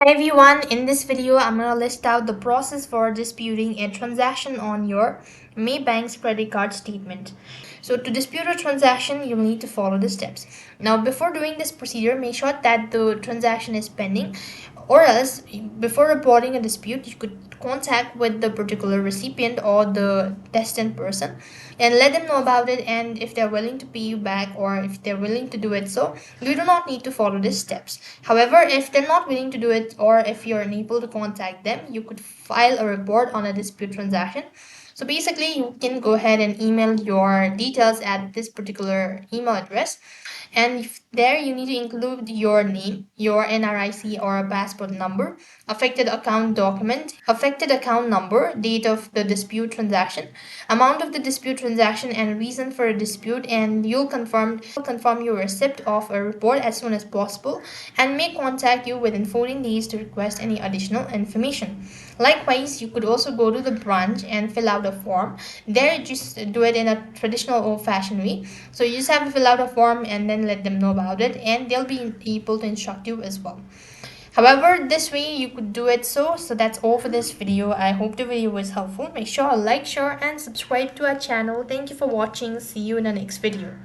Hi everyone, in this video I'm going to list out the process for disputing a transaction on your Maybank's credit card statement. So to dispute a transaction, you will need to follow the steps. Now before doing this procedure, make sure that the transaction is pending, or else before reporting a dispute, you could contact with the particular recipient or the destined person and let them know about it, and if they're willing to pay you back or if they're willing to do it, so you do not need to follow these steps. However, if they're not willing to do it or if you're unable to contact them, you could file a report on a dispute transaction. So basically you can go ahead and email your details at this particular email address, and there you need to include your name, your NRIC or a passport number, affected account number, date of the dispute transaction, amount of the dispute transaction, and reason for a dispute, and you'll confirm your receipt of a report as soon as possible and may contact you within 14 days to request any additional information. Likewise, you could also go to the branch and fill out a form. There, just do it in a traditional old-fashioned way. So you just have to fill out a form and then let them know about it, and they'll be able to instruct you as well. However, this way you could do it. So that's all for this video. I hope the video was helpful. Make sure to like, share, and subscribe to our channel. Thank you for watching. See you in the next video.